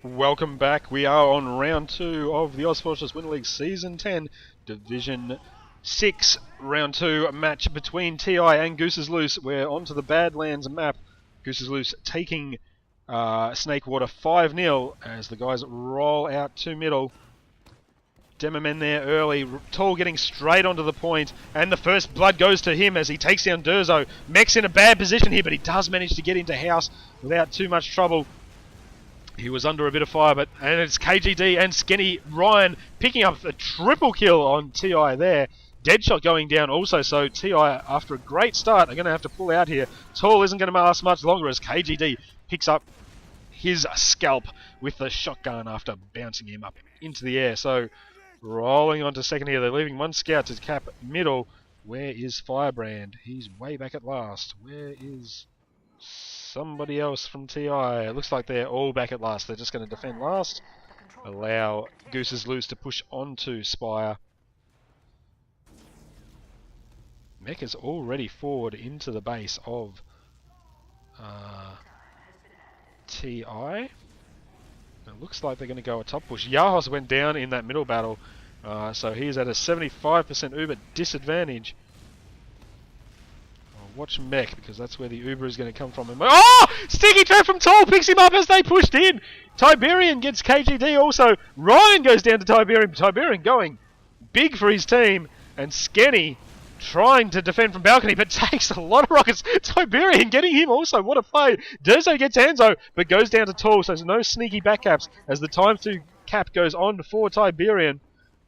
Welcome back. We are on round 2 of the OzFortress Winter League Season 10 Division 6 round 2 match between TI and Goose's Loose. We're onto the Badlands map. Goose's Loose taking Snakewater 5-0 as the guys roll out to middle. Demerman there early, Tall getting straight onto the point, and the first blood goes to him as he takes down Durzo. Mech's in a bad position here, but he does manage to get into house without too much trouble. He was under a bit of fire, and it's KGD and Skinny Ryan picking up a triple kill on TI there. Deadshot going down also, so TI, after a great start, are going to have to pull out here. Tall isn't going to last much longer as KGD picks up his scalp with the shotgun after bouncing him up into the air. So, rolling onto second here. They're leaving one scout to cap middle. Where is Firebrand? He's way back at last. Where is somebody else from TI? It looks like they're all back at last. They're just going to defend last. Allow Goose's Loose to push onto Spire. Mech is already forward into the base of TI. It looks like they're going to go a top push. Yahos went down in that middle battle, so he's at a 75% Uber disadvantage. Watch Mech, because that's where the Uber is going to come from. Oh! Sticky trap from Tall picks him up as they pushed in. Tiberian gets KGD also. Ryan goes down to Tiberian. Tiberian going big for his team. And Skenny trying to defend from balcony, but takes a lot of rockets. Tiberian getting him also. What a play. Durzo gets Hanzo, but goes down to Tall. So there's no sneaky backcaps as the time to cap goes on for Tiberian.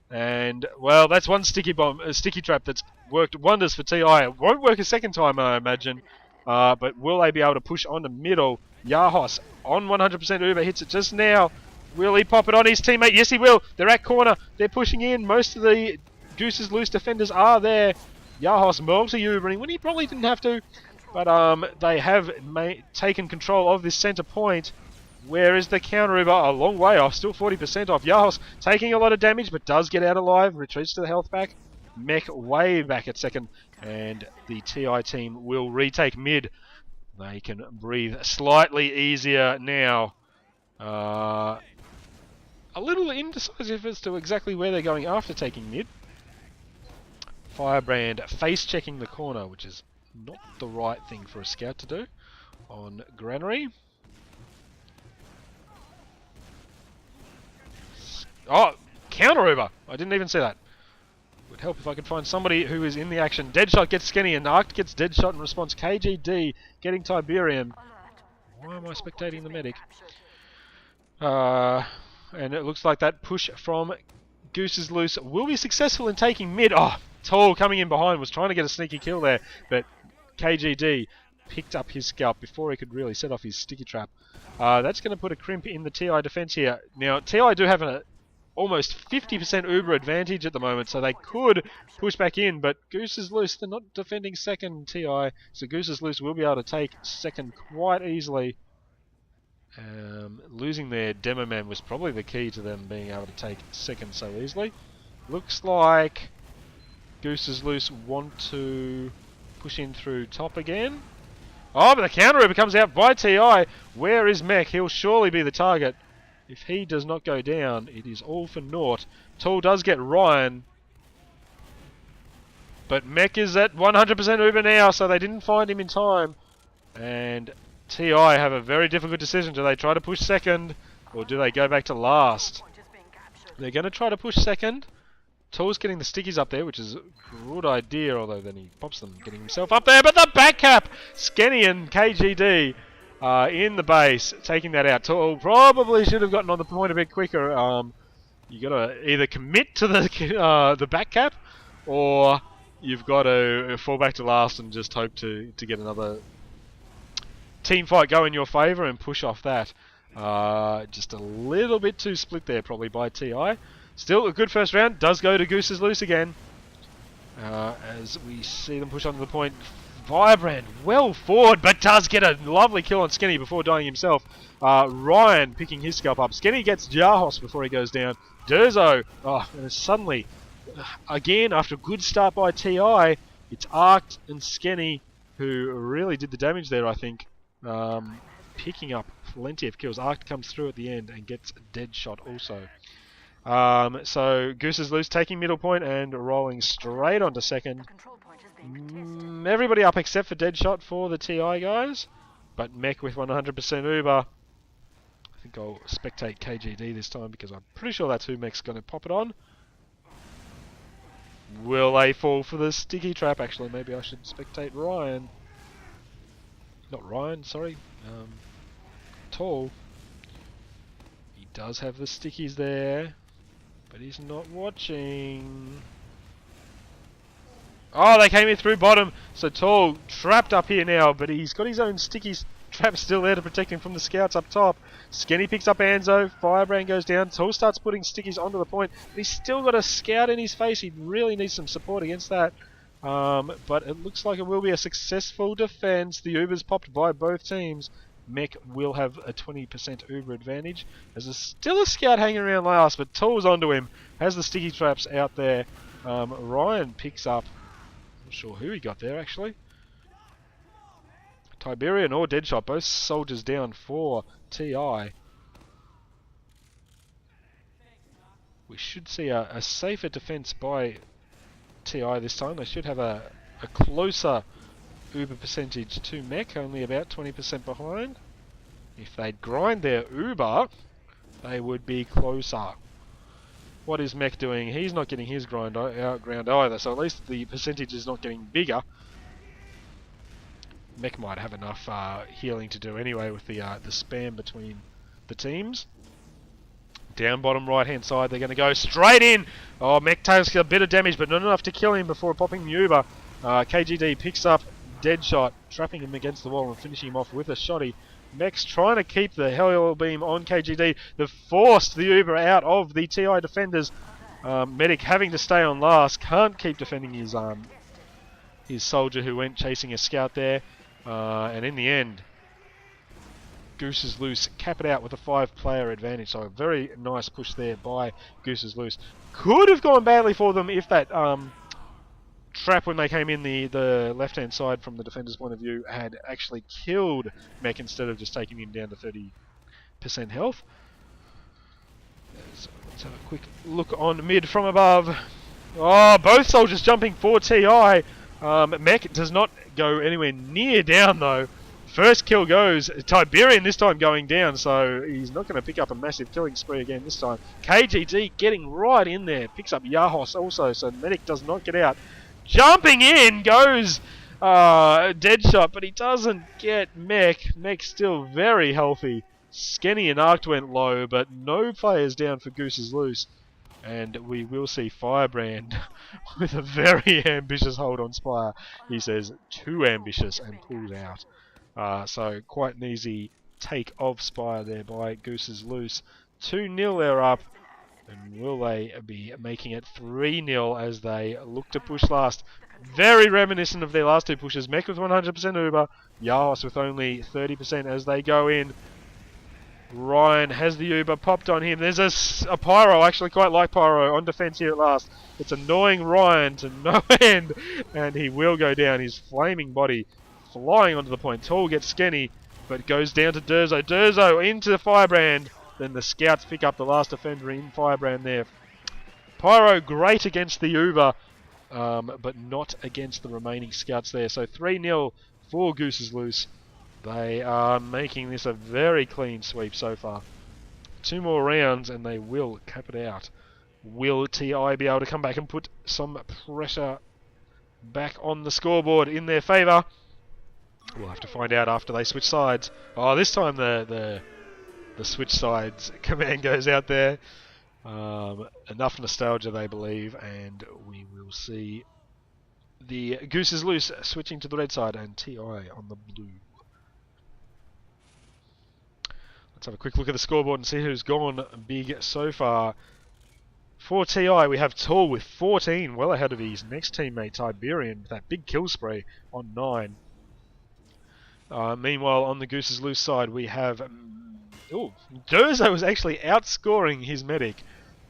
And, well, that's one sticky trap that's worked wonders for TI. It won't work a second time, I imagine. But will they be able to push on the middle? Yahos on 100% Uber hits it just now. Will he pop it on his teammate? Yes, he will. They're at corner. They're pushing in. Most of the Goose's Loose defenders are there. Yahos multi-Ubering when he probably didn't have to. But they have taken control of this center point. Where is the counter Uber? A long way off, still 40% off. Yahos taking a lot of damage, but does get out alive. Retreats to the health pack. Mech way back at second, and the TI team will retake mid. They can breathe slightly easier now. A little indecisive as to exactly where they're going after taking mid. Firebrand face-checking the corner, which is not the right thing for a scout to do on Granary. Oh, counter Uber. I didn't even see that. Would help if I could find somebody who is in the action. Deadshot gets Skinny and Arc gets Deadshot in response. KGD getting Tiberian. Why am I spectating the medic? And it looks like that push from Goose's Loose will be successful in taking mid. Oh, Tall coming in behind was trying to get a sneaky kill there, but KGD picked up his scalp before he could really set off his sticky trap. That's going to put a crimp in the TI defense here. Now, TI do have an almost 50% Uber advantage at the moment, so they could push back in, but Goose is Loose. They're not defending second TI, so Goose is Loose will be able to take second quite easily. Losing their Demoman was probably the key to them being able to take second so easily. Looks like Goose is Loose want to push in through top again. Oh, but the counter Uber comes out by TI. Where is Mech? He'll surely be the target. If he does not go down, it is all for naught. Tall does get Ryan. But Mech is at 100% Uber now, so they didn't find him in time. And TI have a very difficult decision. Do they try to push second, or do they go back to last? They're going to try to push second. Tall's getting the stickies up there, which is a good idea, although then he pops them, getting himself up there. But the back cap! Skenny and KGD in the base, taking that out. Tall probably should have gotten on the point a bit quicker. You got to either commit to the back cap, or you've got to fall back to last and just hope to get another team fight go in your favour and push off that. Just a little bit too split there probably by TI. Still a good first round, does go to Goose's Loose again. As we see them push onto the point. Firebrand well forward, but does get a lovely kill on Skinny before dying himself. Ryan picking his scalp up. Skinny gets Jahos before he goes down. Durzo, and suddenly, again, after a good start by TI, it's Arc and Skinny who really did the damage there, I think. picking up plenty of kills. Arc comes through at the end and gets dead shot also. So Goose is loose, taking middle point and rolling straight onto second. Everybody up except for Deadshot for the TI guys, but Mech with 100% Uber. I think I'll spectate KGD this time because I'm pretty sure that's who Mech's going to pop it on. Will they fall for the sticky trap? Actually, maybe I should spectate Ryan. Not Ryan, sorry. Tall. He does have the stickies there, but he's not watching. Oh, they came in through bottom. So Tall trapped up here now, but he's got his own sticky trap still there to protect him from the scouts up top. Skinny picks up Anzo. Firebrand goes down. Tall starts putting stickies onto the point. But he's still got a scout in his face. He really needs some support against that. But it looks like it will be a successful defense. The Uber's popped by both teams. Mech will have a 20% Uber advantage. There's still a scout hanging around last, but Tall's onto him. Has the sticky traps out there. Ryan picks up. Not sure who he got there actually. Tiberian or Deadshot, both soldiers down for TI. We should see a safer defense by TI this time. They should have a closer Uber percentage to Mech, only about 20% behind. If they'd grind their Uber, they would be closer. What is Mech doing? He's not getting his outground either, so at least the percentage is not getting bigger. Mech might have enough healing to do anyway with the spam between the teams. Down bottom right hand side, they're going to go straight in. Oh, Mech takes a bit of damage, but not enough to kill him before popping the Uber. KGD picks up Deadshot, trapping him against the wall and finishing him off with a shotty. Mech's trying to keep the Hell Beam on KGD. They've forced the Uber out of the TI defenders. Medic having to stay on last, can't keep defending his soldier who went chasing a scout there. And in the end, Goose is loose, cap it out with a 5-player advantage. So a very nice push there by Goose is loose. Could have gone badly for them if that trap when they came in the left-hand side from the defender's point of view had actually killed Mech instead of just taking him down to 30% health. So let's have a quick look on mid from above. Oh, both soldiers jumping for TI. Mech does not go anywhere near down though. First kill goes Tiberian this time going down, so he's not going to pick up a massive killing spree again this time. KGD getting right in there, picks up Yahos also, so Medic does not get out. Jumping in goes Deadshot, but he doesn't get Mech. Mech's still very healthy. Skenny and Arc went low, but no players down for Goose is loose. And we will see Firebrand with a very ambitious hold on Spire. He says too ambitious and pulls out. So quite an easy take of Spire there by Goose is loose. 2-0 they're up. And will they be making it 3-0 as they look to push last? Very reminiscent of their last two pushes. Mech with 100% Uber. Yahos with only 30% as they go in. Ryan has the Uber popped on him. There's a Pyro. I actually quite like Pyro on defense here at last. It's annoying Ryan to no end. And he will go down. His flaming body flying onto the point. Tall gets Skenny, but goes down to Durzo. Durzo into the Firebrand. Then the scouts pick up the last defender in Firebrand there. Pyro great against the Uber, but not against the remaining scouts there. So 3-0 for Goose is loose. They are making this a very clean sweep so far. 2 more rounds and they will cap it out. Will TI be able to come back and put some pressure back on the scoreboard in their favour? We'll have to find out after they switch sides. Oh, this time the switch sides command goes out there. Enough nostalgia, they believe, and we will see the Goose is loose switching to the red side and TI on the blue. Let's have a quick look at the scoreboard and see who's gone big so far. For TI, we have Tall with 14, well ahead of his next teammate Tiberian with that big kill spree on 9. Meanwhile, on the Goose is loose side, we have Durzo was actually outscoring his medic.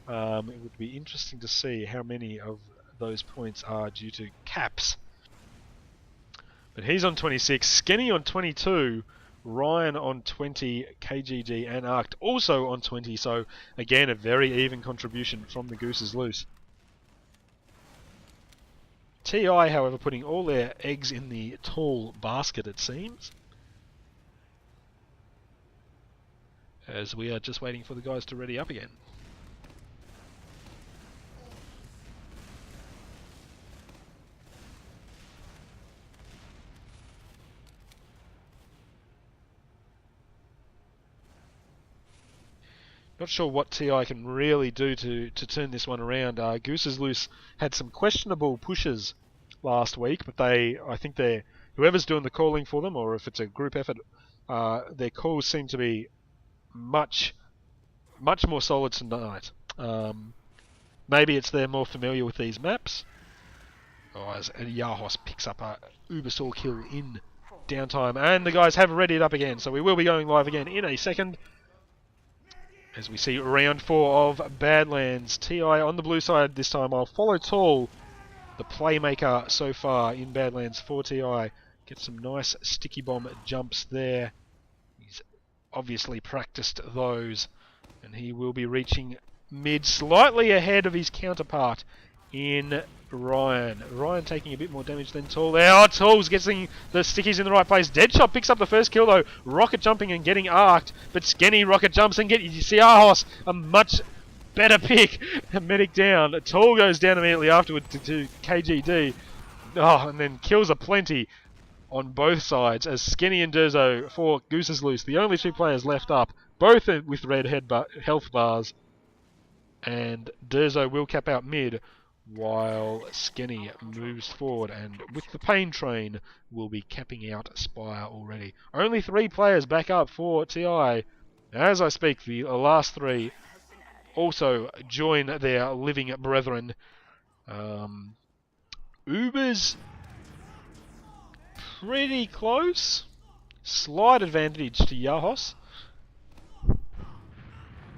It would be interesting to see how many of those points are due to caps. But he's on 26, Skenny on 22, Ryan on 20, KGG and Arct also on 20. So again, a very even contribution from the Gooses Loose. TI, however, putting all their eggs in the tall basket, it seems. As we are just waiting for the guys to ready up again. Not sure what TI can really do to turn this one around. Gooses Loose had some questionable pushes last week, but I think whoever's doing the calling for them, or if it's a group effort, their calls seem to be much more solid tonight. Maybe it's they're more familiar with these maps. As Yahos picks up a Ubersaw kill in downtime, and the guys have readied up again, so we will be going live again in a second. As we see round 4 of Badlands. TI on the blue side this time. I'll follow Tall, the playmaker so far in Badlands for TI. Get some nice sticky bomb jumps there. He's obviously practiced those. And he will be reaching mid, slightly ahead of his counterpart in Ryan. Ryan taking a bit more damage than Tall there. Oh, Tall's getting the stickies in the right place. Deadshot picks up the first kill though. Rocket jumping and getting arced. But Skenny rocket jumps and you see Ahos, a much better pick. Medic down. Tall goes down immediately afterward to KGD. Oh, and then kills aplenty on both sides as Skenny and Durzo for Gooses Loose, the only 2 players left up, both with red health bars. And Durzo will cap out mid, while Skenny moves forward, and with the pain train will be capping out Spire already. Only 3 players back up for TI. As I speak, the last 3 also join their living brethren. Uber's pretty close. Slight advantage to Yahos.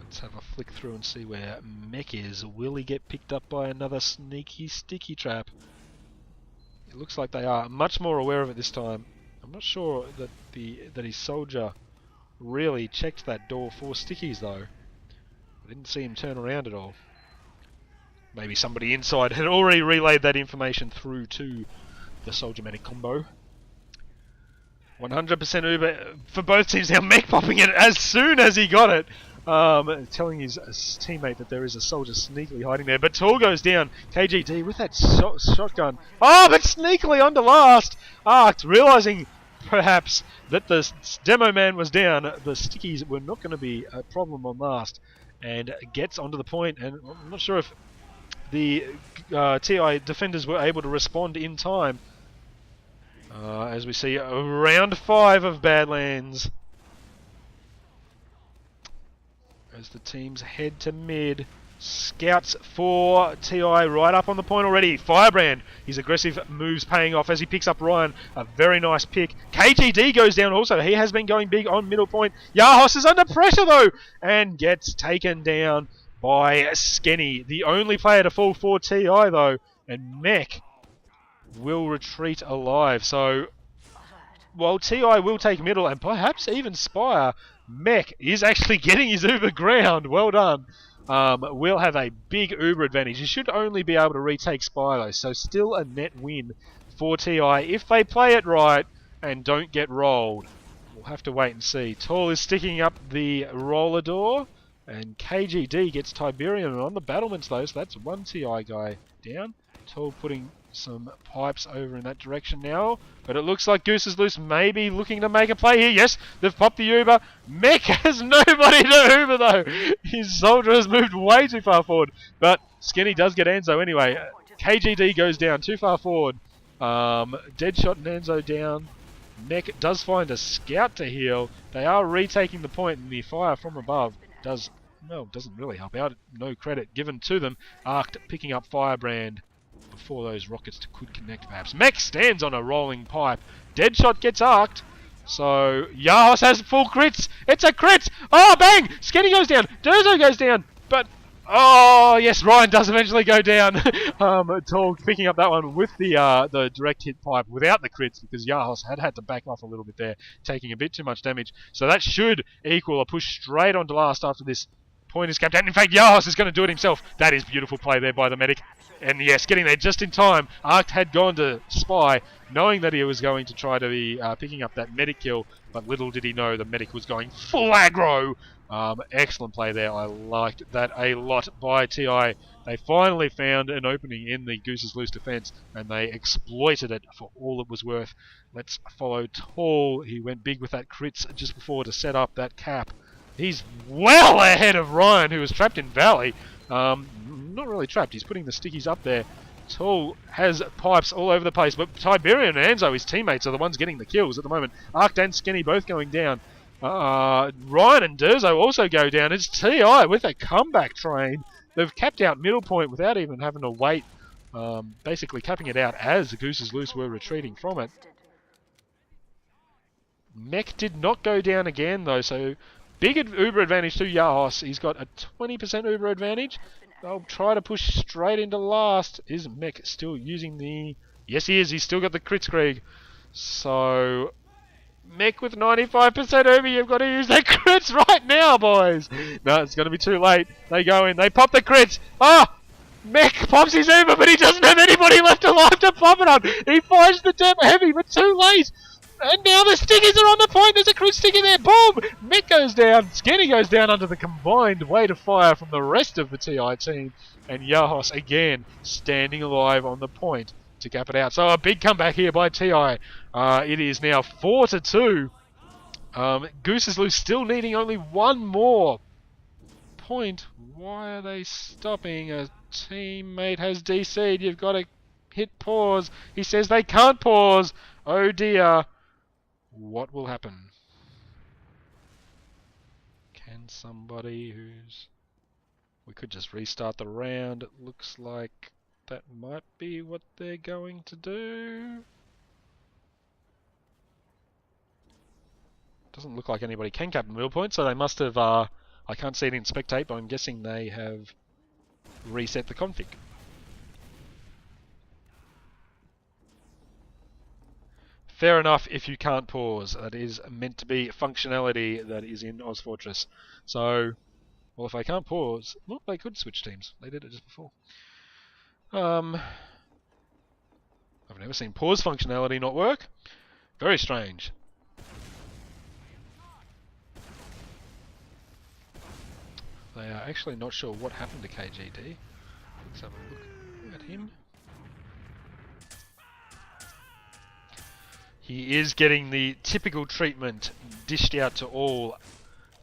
Let's have a flick through and see where Mech is. Will he get picked up by another sneaky sticky trap? It looks like they are much more aware of it this time. I'm not sure that his soldier really checked that door for stickies though. I didn't see him turn around at all. Maybe somebody inside had already relayed that information through to the soldier medic combo. 100% Uber for both teams now. Mech popping it as soon as he got it. Telling his teammate that there is a soldier sneakily hiding there. But Tall goes down. KGD with that shotgun. Oh, but sneakily on to last. Arced, realising perhaps that the demo man was down. The stickies were not going to be a problem on last. And gets onto the point. And I'm not sure if the TI defenders were able to respond in time. As we see round 5 of Badlands. As the teams head to mid. Scouts for TI right up on the point already. Firebrand, his aggressive moves paying off as he picks up Ryan. A very nice pick. KGD goes down also. He has been going big on middle point. Yahos is under pressure though. And gets taken down by Skenny. The only player to fall for TI though. And Mech will retreat alive. So while TI will take middle and perhaps even Spire, Mech is actually getting his Uber ground. Well done. Will have a big Uber advantage. He should only be able to retake Spire though, so still a net win for TI if they play it right and don't get rolled. We'll have to wait and see. Tall is sticking up the roller door, and KGD gets Tiberium on the battlements though, so that's one TI guy down. Tall putting some pipes over in that direction now, but it looks like Goose is Loose maybe looking to make a play here. Yes, they've popped the Uber. Mech has nobody to Uber though. His soldier has moved way too far forward, but Skinny does get Enzo anyway. KGD goes down too far forward. Deadshot and Enzo down. Mech does find a scout to heal. They are retaking the point, and the fire from above doesn't really help out. No credit given to them. Arced picking up Firebrand before those rockets could connect perhaps. Mech stands on a rolling pipe. Deadshot gets arced. So Yahos has full crits. It's a crit. Oh, bang! Skinny goes down. Durzo goes down. But Oh yes, Ryan does eventually go down. Tall picking up that one with the direct hit pipe without the crits because Yahos had to back off a little bit there, taking a bit too much damage. So that should equal a push straight onto last after this point is capped out. In fact, Yahos is going to do it himself. That is beautiful play there by the medic. And yes, getting there just in time. Arc had gone to spy, knowing that he was going to try to be picking up that medic kill, but little did he know the medic was going full aggro. Excellent play there. I liked that a lot by TI. They finally found an opening in the Goose's loose defense, and they exploited it for all it was worth. Let's follow Tall. He went big with that crits just before to set up that cap. He's well ahead of Ryan, who was trapped in Valley. Not really trapped. He's putting the stickies up there. Tall has pipes all over the place, but Tiberian and Anzo, his teammates, are the ones getting the kills at the moment. Arc and Skinny both going down. Ryan and Durzo also go down. It's TI with a comeback train. They've capped out middle point without even having to wait. Basically capping it out as the Goose's Loose were retreating from it. Mech did not go down again though, so big Uber advantage to Yahos. He's got a 20% Uber advantage. They'll try to push straight into last. Is Mech still using the... Yes, he is. He's still got the Kritzkrieg. So... Mech with 95% Uber. You've got to use that crits right now, boys. No, it's going to be too late. They go in. They pop the crits. Ah! Mech pops his Uber, but he doesn't have anybody left alive to pop it on. He fires the demo heavy, but too late. And now the stickies are on the point. There's a crit sticky there. Boom! Mick goes down. Skinny goes down under the combined weight of fire from the rest of the TI team. And Yahos again standing alive on the point to cap it out. So a big comeback here by TI. It is now 4-2. Goose's Loose still needing only one more point. Why are they stopping? A teammate has DC'd. You've got to hit pause. He says they can't pause. Oh dear. What will happen? Can somebody who's... We could just restart the round. It looks like that might be what they're going to do. Doesn't look like anybody can cap the middle point, so they must have... I can't see it in spectate, but I'm guessing they have reset the config. Fair enough if you can't pause. That is meant to be functionality that is in OzFortress. So, well, if I can't pause, well, they could switch teams. They did it just before. I've never seen pause functionality not work. Very strange. They are actually not sure what happened to KGD. Let's have a look at him. He is getting the typical treatment dished out to all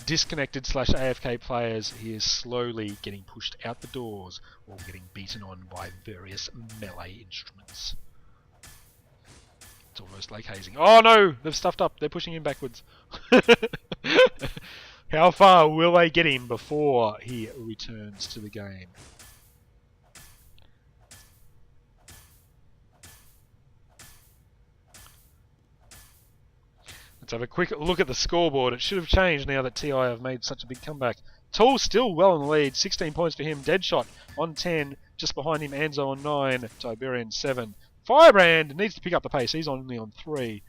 disconnected / AFK players. He is slowly getting pushed out the doors or getting beaten on by various melee instruments. It's almost like hazing. Oh no! They've stuffed up. They're pushing him backwards. How far will they get him before he returns to the game? Let's have a quick look at the scoreboard. It should have changed now that TI have made such a big comeback. Tall still well in the lead. 16 points for him. Deadshot on 10. Just behind him, Anzo on 9. Tiberian 7. Firebrand needs to pick up the pace. He's only on 3.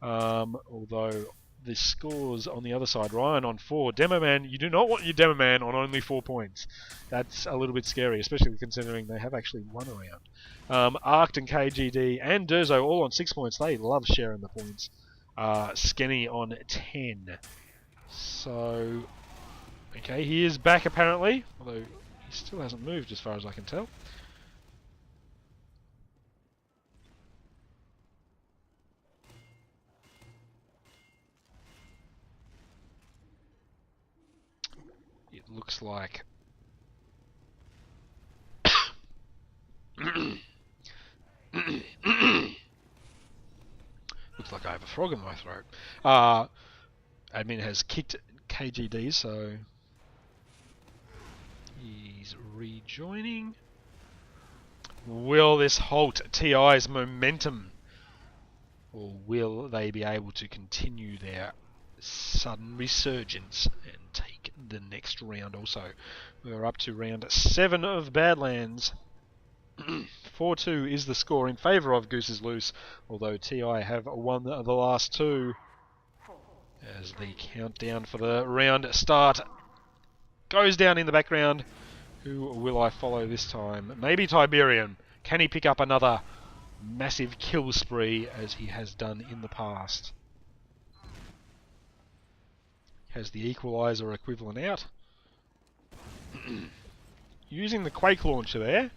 Although the scores on the other side. Ryan on 4. Demoman, you do not want your Demoman on only 4 points. That's a little bit scary, especially considering they have actually won a round. Arced and KGD and Durzo all on 6 points. They love sharing the points. Skinny on 10. So, okay, he is back apparently, although he still hasn't moved as far as I can tell. It looks like looks like I have a frog in my throat. Admin has kicked KGD, so he's rejoining. Will this halt TI's momentum? Or will they be able to continue their sudden resurgence and take the next round also. We're up to round 7 of Badlands. 4-2 is the score in favour of Goose's Loose, although TI have won the last 2. As the countdown for the round start goes down in the background. Who will I follow this time? Maybe Tiberian. Can he pick up another massive kill spree as he has done in the past? Has the equalizer equivalent out. Using the Quake launcher there.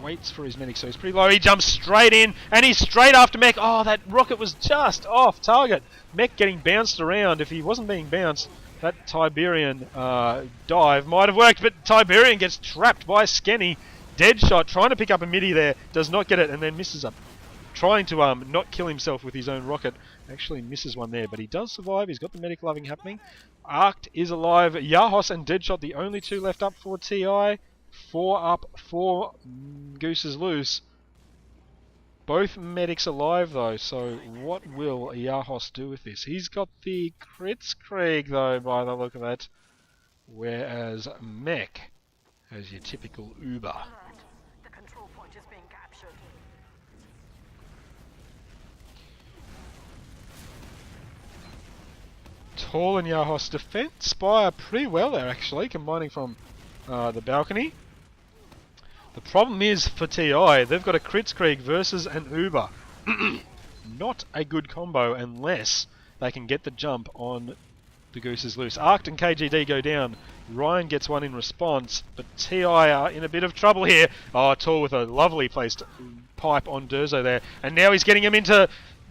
Waits for his medic, so he's pretty low. He jumps straight in, and he's straight after Mech. Oh, that rocket was just off target. Mech getting bounced around. If he wasn't being bounced, that Tiberian dive might have worked, but Tiberian gets trapped by Skenny. Dead shot, trying to pick up a midi there, does not get it, and then misses up. Trying to not kill himself with his own rocket. Actually misses one there, but he does survive. He's got the medic loving happening. Arced is alive. Yahos and Deadshot, the only 2 left up for TI. 4 up for Goose's Loose. Both medics alive though, so what will Yahos do with this? He's got the Kritzkrieg though, by the look of it. Whereas Mech has your typical Uber. The control point is being captured. Tall and Yahos defend Spire pretty well there actually, combining from the balcony. The problem is for TI, they've got a Kritzkrieg versus an Uber. Not a good combo unless they can get the jump on the Goose's Loose. Arced and KGD go down. Ryan gets one in response, but TI are in a bit of trouble here. Oh, Tall with a lovely placed pipe on Durzo there. And now he's getting him into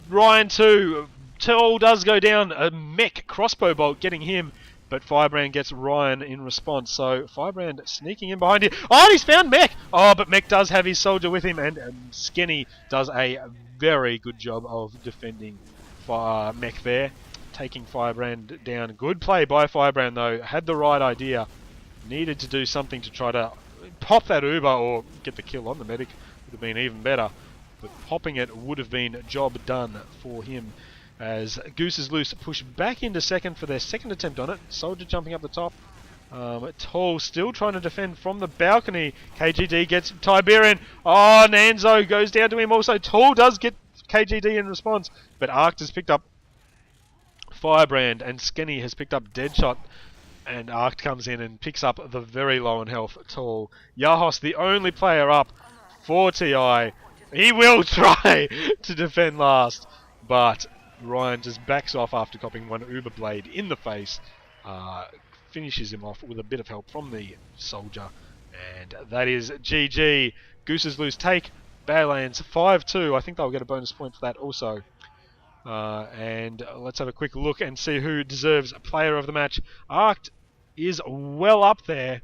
Ryan too. Tall does go down. A Mech crossbow bolt getting him. But Firebrand gets Ryan in response, so Firebrand sneaking in behind him. Oh, and he's found Mech! Oh, but Mech does have his soldier with him, and Skenny does a very good job of defending Mech there, taking Firebrand down. Good play by Firebrand, though. Had the right idea. Needed to do something to try to pop that Uber or get the kill on the medic. Would have been even better. But popping it would have been job done for him. As Goose's Loose push back into second for their second attempt on it. Soldier jumping up the top. Tall still trying to defend from the balcony. KGD gets Tiberian. Oh, Nanzo goes down to him also. Tall does get KGD in response. But Arced has picked up Firebrand and Skenny has picked up Deadshot. And Arced comes in and picks up the very low on health Tall. Yahos, the only player up for TI. He will try to defend last. But Ryan just backs off after copping one Uber blade in the face. Finishes him off with a bit of help from the soldier. And that is GG. Goose's Loose take Badlands 5-2. I think they'll get a bonus point for that also. And let's have a quick look and see who deserves a player of the match. Arced is well up there.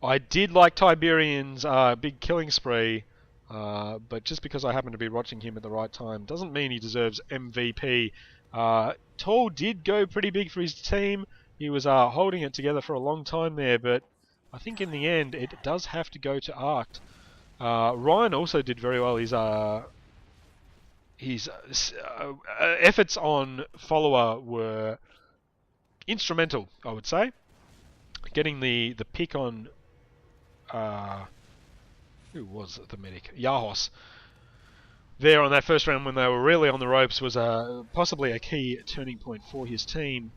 I did like Tiberian's big killing spree. But just because I happen to be watching him at the right time doesn't mean he deserves MVP. Tall did go pretty big for his team. He was holding it together for a long time there, but I think in the end it does have to go to Arced. Ryan also did very well. His efforts on follower were instrumental, I would say. Getting the pick on... who was the medic? Yahos. There on that first round when they were really on the ropes was possibly a key turning point for his team.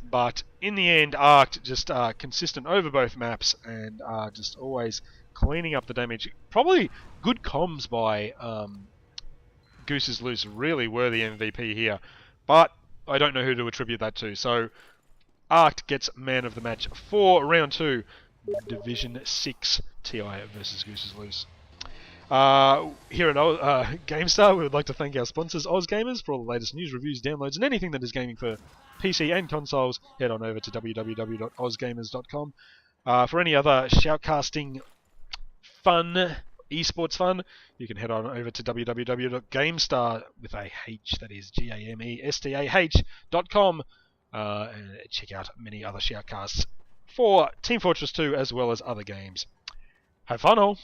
But in the end, Arced just consistent over both maps and just always cleaning up the damage. Probably good comms by Goose's Loose. Really worthy MVP here. But I don't know who to attribute that to. So Arced gets man of the match for round 2. Division 6 TI versus Goose's Loose. Here at GameStar, we would like to thank our sponsors, OzGamers, for all the latest news, reviews, downloads, and anything that is gaming for PC and consoles. Head on over to www.ozgamers.com. For any other shoutcasting fun, esports fun, you can head on over to www.gamestar with a H, that is GAMESTAH.com, and check out many other shoutcasts for Team Fortress 2 as well as other games. Have fun all!